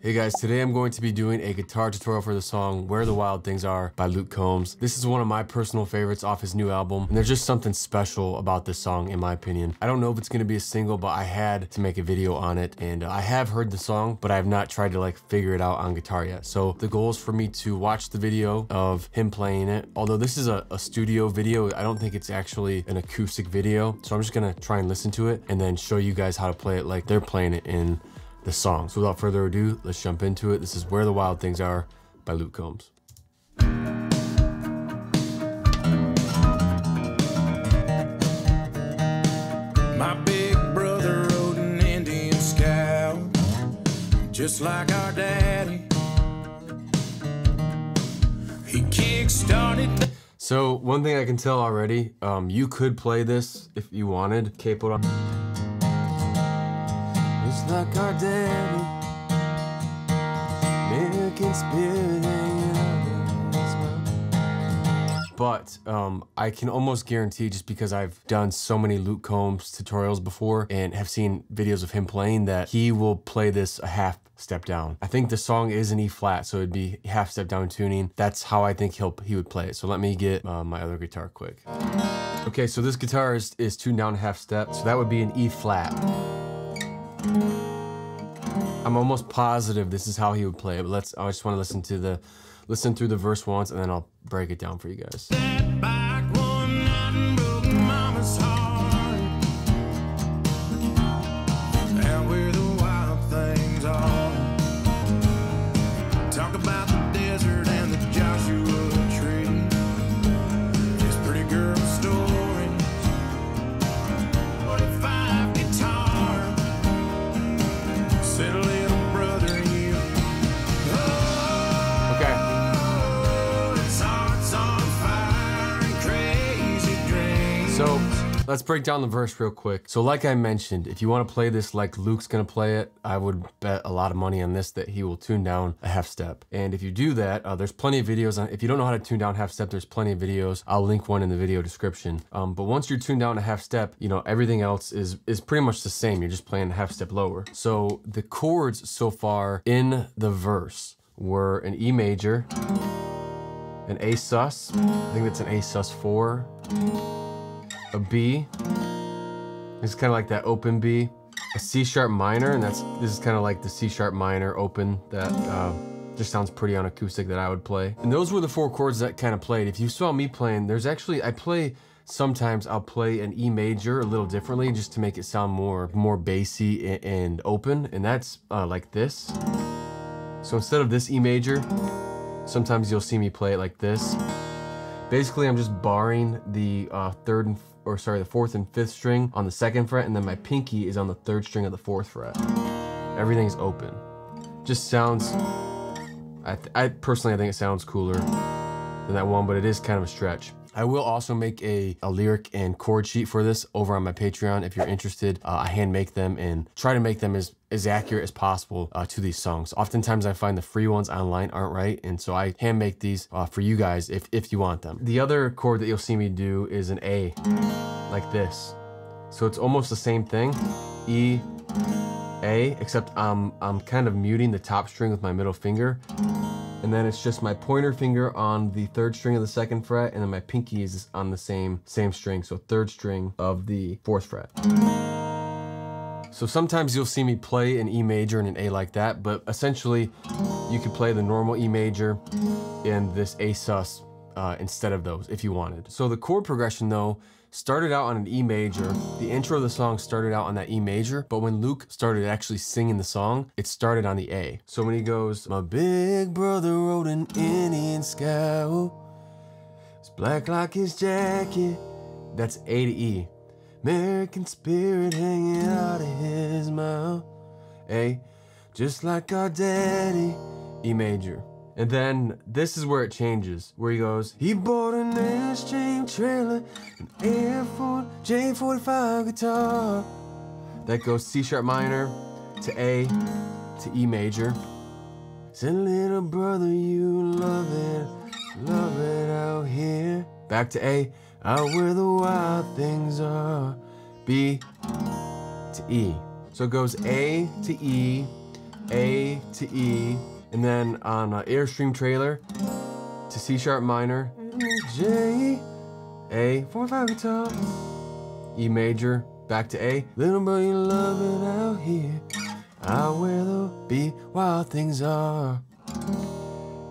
Hey guys, today I'm going to be doing a guitar tutorial for the song Where the Wild Things Are by Luke Combs. This is one of my personal favorites off his new album, and there's just something special about this song in my opinion. I don't know if it's gonna be a single, but I had to make a video on it, and I have heard the song, but I have not tried to like figure it out on guitar yet. So the goal is for me to watch the video of him playing it. Although this is a studio video, I don't think it's actually an acoustic video. So I'm just gonna try and listen to it and then show you guys how to play it like they're playing it in the song. So without further ado, let's jump into it. This is Where the Wild Things Are by Luke Combs. My big brother rode an Indian scout, just like our daddy. He kick-started. So one thing I can tell already, you could play this if you wanted. Capo. Just like our daddy, American spirit hanging out. But I can almost guarantee, just because I've done so many Luke Combs tutorials before and have seen videos of him playing, that he will play this a half step down. I think the song is an E flat, so it'd be half step down tuning. That's how I think he would play it. So let me get my other guitar quick. Okay, so this guitar is tuned down a half step, so that would be an E flat. I'm almost positive this is how he would play it, but I just want to listen through the verse once, and then I'll break it down for you guys. That bike one night and broke mama's heart. Now where the wild things are. Talk about the desert and the Joshua tree. His pretty girl stories. 45 guitar. Said a little brother you. Okay. So let's break down the verse real quick. So like I mentioned, if you want to play this like Luke's gonna play it, I would bet a lot of money on this that he will tune down a half step. And if you do that, there's plenty of videos on. If you don't know how to tune down half step, there's plenty of videos. I'll link one in the video description. But once you're tuned down a half step, you know, everything else is pretty much the same. You're just playing a half step lower. So the chords so far in the verse were an E major, an A sus, I think that's an A sus 4, a B, it's kind of like that open B, a C sharp minor, and this is kind of like the C sharp minor open that just sounds pretty on acoustic that I would play. And those were the 4 chords that kind of played. If you saw me playing, sometimes I'll play an E major a little differently just to make it sound more bassy and open, and that's like this. So instead of this E major, sometimes you'll see me play it like this. Basically, I'm just barring the the 4th and 5th string on the 2nd fret, and then my pinky is on the 3rd string of the 4th fret. Everything's open. Just sounds, I personally think it sounds cooler than that one, but it is kind of a stretch. I will also make a lyric and chord sheet for this over on my Patreon if you're interested. I hand make them and try to make them as accurate as possible to these songs. Oftentimes I find the free ones online aren't right, and so I hand make these for you guys if you want them. The other chord that you'll see me do is an A, like this. So it's almost the same thing, E, A, except I'm kind of muting the top string with my middle finger. And then it's just my pointer finger on the 3rd string of the 2nd fret, and then my pinky is on the same string, so 3rd string of the 4th fret. So sometimes you'll see me play an E major and an A like that, but essentially you could play the normal E major and this A sus instead of those if you wanted. So the chord progression though started out on an E major. The intro of the song started out on that E major, but when Luke started actually singing the song, it started on the A. So when he goes, my big brother rode an Indian scout, it's black like his jacket, that's A to E. American spirit hanging out of his mouth, A, just like our daddy, E major. And then this is where it changes, where he goes, he bought an Airstream trailer, an Air Force J45 guitar. That goes C sharp minor to A to E major. Said little brother, you love it out here. Back to A, out where the wild things are. B to E. So it goes A to E, A to E, and then on Airstream Trailer to C sharp minor, J, A, 4/5 guitar, E major, back to A. Little boy, you love it out here. Out where the be wild things are.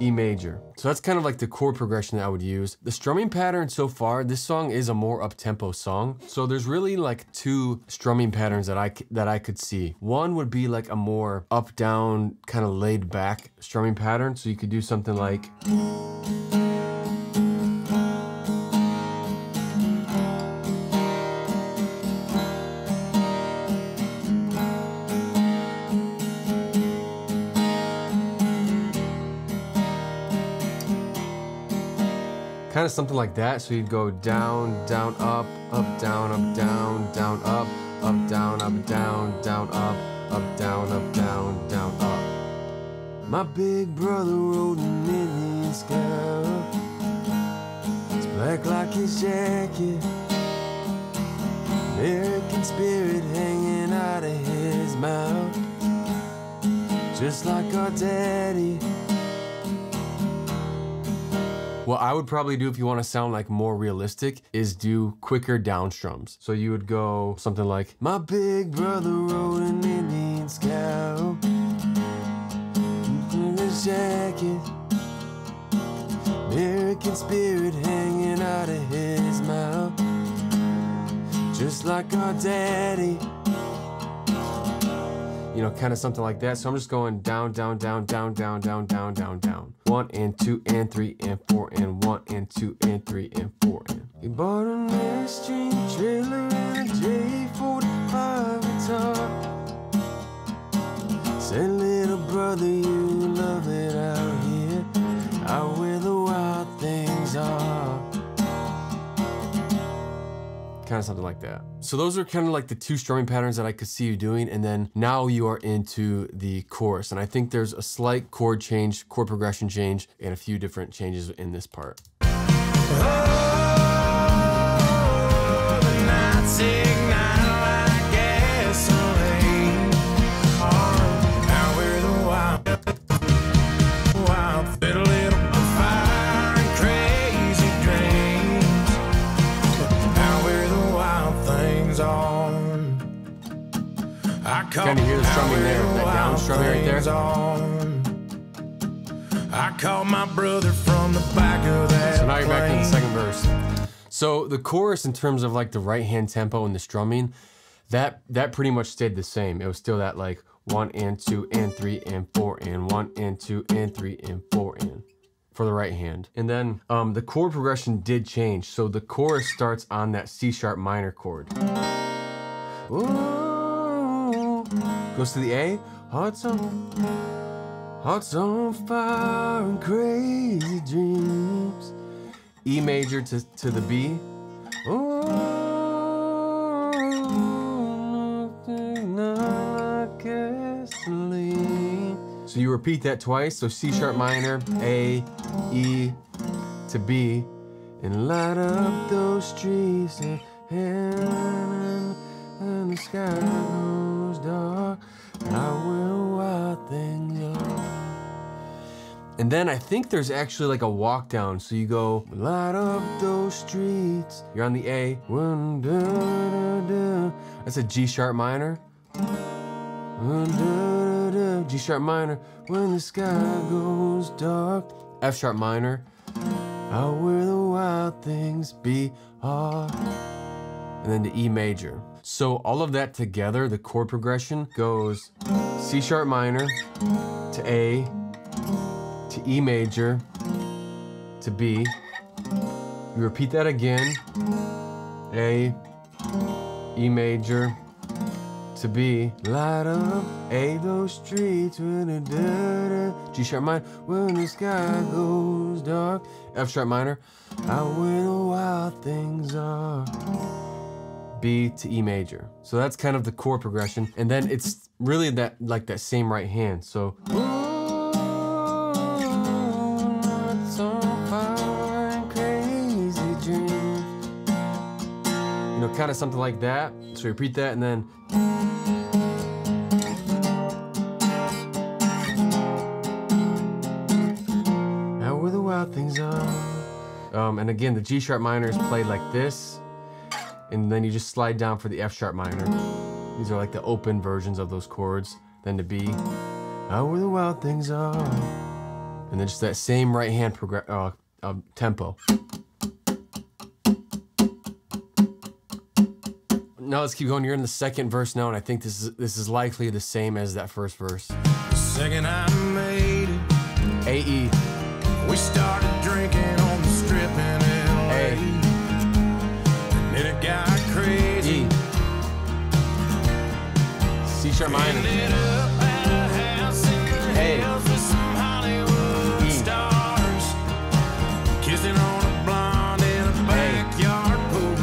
E major. So that's kind of like the chord progression that I would use. The strumming pattern so far, this song is a more up-tempo song. So there's really like two strumming patterns that I could see. One would be like a more up-down, kind of laid-back strumming pattern. So you could do something like. Kind of something like that. So you'd go down, down, up, down, down, down, up, down, down, down, up, down, down, down, up. My big brother rode an Indian scout. It's black like his jacket. American spirit hanging out of his mouth. Just like our daddy. What I would probably do if you want to sound like more realistic is do quicker down strums. So you would go something like, my big brother rode an Indian scout in his jacket, American spirit hanging out of his mouth, just like our daddy. You know, kind of something like that. So I'm just going down, down, down, down, down, down, down, down, down. 1 and 2 and 3 and 4 and 1 and 2 and 3 and 4 and. We bought an Airstream Trailer and a J45 guitar. Said, little brother, you love it out here, out where the wild things are. Kind of something like that. So those are kind of like the two strumming patterns that I could see you doing, and then now you are into the chorus, and I think there's a slight chord change, chord progression change, and a few different changes in this part. Kind of hear the strumming there, that down strumming right there. I called my brother from the back of that. So now you're back to the second verse. So the chorus, in terms of like the right hand tempo and the strumming, that pretty much stayed the same. It was still that like 1 and 2 and 3 and 4 and 1 and 2 and 3 and 4 and for the right hand. And then the chord progression did change. So the chorus starts on that C sharp minor chord. Ooh. Goes to the A, hearts on fire and crazy dreams. E major to the B. Oh, nothing like gasoline. So you repeat that twice. So C sharp minor, A, E to B, and light up those streets and the sky goes dark. Out where wild things are. And then I think there's actually like a walk down. So you go, light up those streets. You're on the A. That's a G sharp minor. G sharp minor. When the sky goes dark. F sharp minor. Out where the wild things be are. And then to E major. So all of that together, the chord progression goes C sharp minor to A to E major to B. You repeat that again. A, E major to B. Light up A those streets with a G sharp minor when the sky goes dark. F sharp minor, out where the wild things are. B to E major. So that's kind of the chord progression. And then it's really that like that same right hand. So you know, kind of something like that. So repeat that and then And again, the G sharp minor is played like this, and then you just slide down for the F sharp minor. These are like the open versions of those chords. Then to B, out where the wild things are. And then just that same right hand tempo. Now let's keep going. You're in the second verse now, and I think this is likely the same as that first verse. The second I made it, A-E. we started drinking on the strip in LA. And then it got crazy. E. C sharp minor. Ended up at a house in the hills with some Hollywood stars, kissing on a blonde in a backyard pool,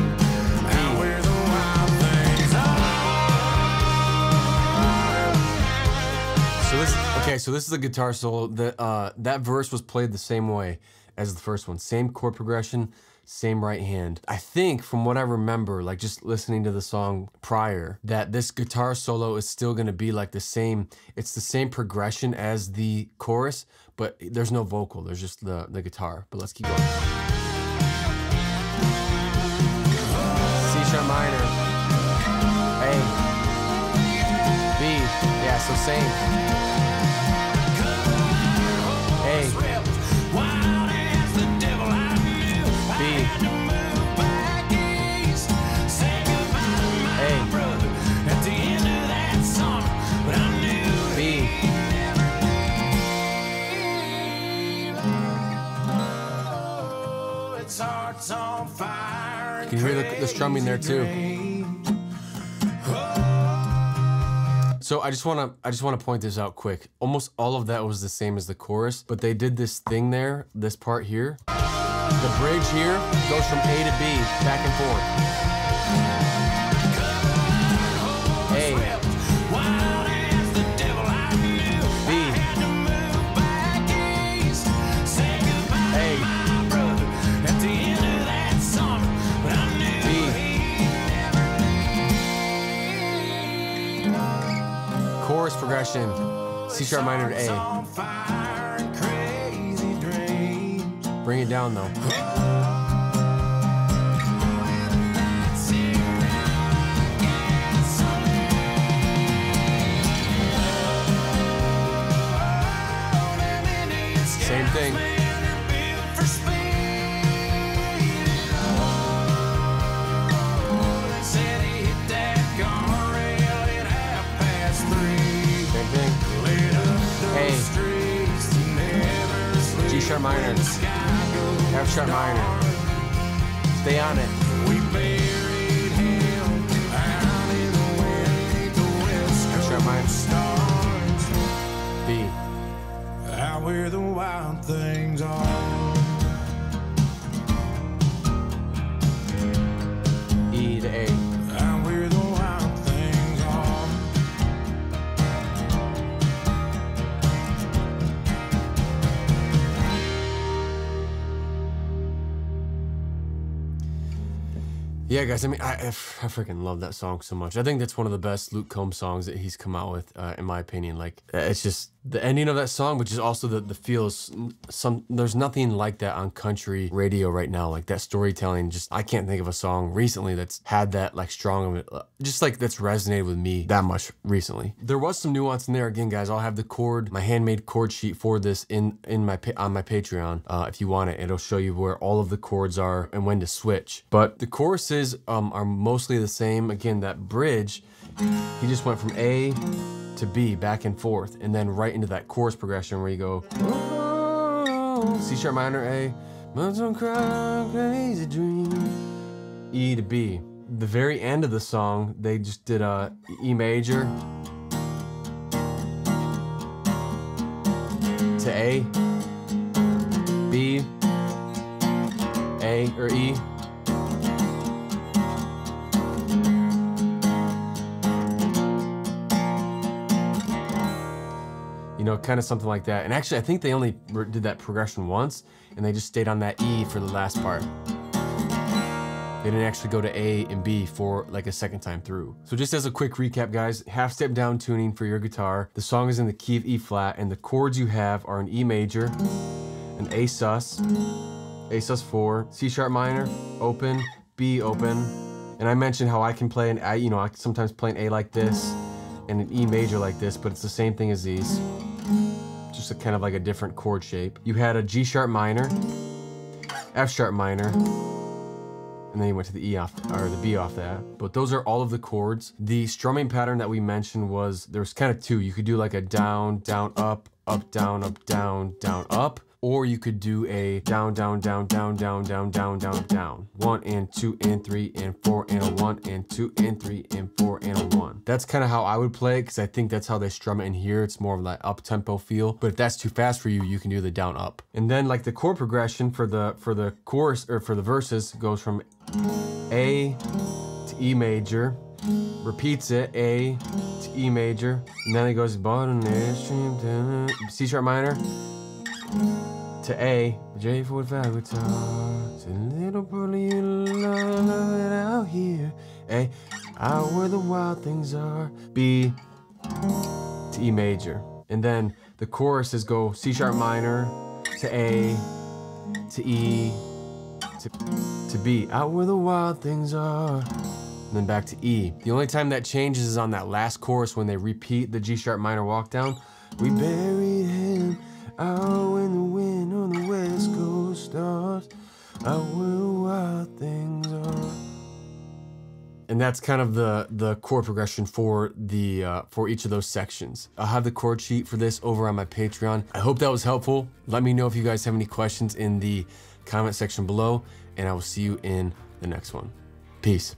out where the wild things are. So this is a guitar solo. That verse was played the same way as the first one. Same chord progression, same right hand. I think from what I remember, like just listening to the song prior, that this guitar solo is still gonna be like the same, it's the same progression as the chorus, but there's no vocal, there's just the guitar. But let's keep going. C sharp minor, A, B, yeah, so same. A, Wild as the devil I knew. I had to move back east, say goodbye to my brother at the end of that summer, but I knew B, its heart's on fire. you can hear the strumming there too. So I just wanna point this out quick. Almost all of that was the same as the chorus, but they did this thing there, this part here. The bridge here goes from A to B, back and forth. A, Wild as the devil I knew. B, I had to move back east, say goodbye A, to my brother at the end of that summer, but I knew B, chorus progression, C sharp minor to A. on fire and crazy dreams. Bring it down though. Same thing. Same thing. A, G sharp minor, F sharp minor. Stay on it. F sharp minor. B, Out where the wild things are. E to A. Out where the wild things are. Yeah, guys, I mean, I freaking love that song so much. I think that's one of the best Luke Combs songs that he's come out with, in my opinion. Like, it's just the ending of that song, which is also the feels. There's nothing like that on country radio right now. Like that storytelling, just I can't think of a song recently that's had that like strong of it, just like that's resonated with me that much recently. There was some nuance in there. Again, guys, I'll have the chord, my handmade chord sheet for this on my Patreon. If you want it, it'll show you where all of the chords are and when to switch. But the choruses are mostly the same. Again, that bridge, he just went from A to B, back and forth, and then right into that chorus progression where you go, oh, C sharp minor, A, don't cry, crazy dream, E to B. The very end of the song, they just did a E major to A, B, A, or E. You know, kind of something like that. And actually, I think they only did that progression once, and they just stayed on that E for the last part. They didn't actually go to A and B for like a second time through. So just as a quick recap, guys, half step down tuning for your guitar. The song is in the key of E flat, and the chords you have are an E major, an A sus, A sus4, C sharp minor, open, B open. And I mentioned how I can play an, I can sometimes play an A like this and an E major like this, but it's the same thing as these. Just a kind of like a different chord shape. You had a G sharp minor, F sharp minor, and then you went to the E off, or the B off that. But those are all of the chords. The strumming pattern that we mentioned was, there was kind of two. You could do like a down, down, up, down, down, up. Or you could do a down, down, down, down, down, down, down, down, down. 1 and 2 and 3 and 4 and a 1 and 2 and 3 and 4 and a 1. That's kind of how I would play, because I think that's how they strum it in here. It's more of that up tempo feel. But if that's too fast for you, you can do the down up. And then like the chord progression for the chorus, or for the verses, goes from A to E major, repeats it, A to E major, and then it goes bottom, C sharp minor to A, J45 guitar, it's a little pearly, you love it out here, A, out where the wild things are, B to E major. And then the choruses go C sharp minor to A to E to B, out where the wild things are, and then back to E. The only time that changes is on that last chorus when they repeat the G sharp minor walk down. We buried him out when the wind on the west coast starts, out where the wild things are. And that's kind of the chord progression for the for each of those sections. I'll have the chord sheet for this over on my Patreon. I hope that was helpful. Let me know if you guys have any questions in the comment section below, and I will see you in the next one. Peace.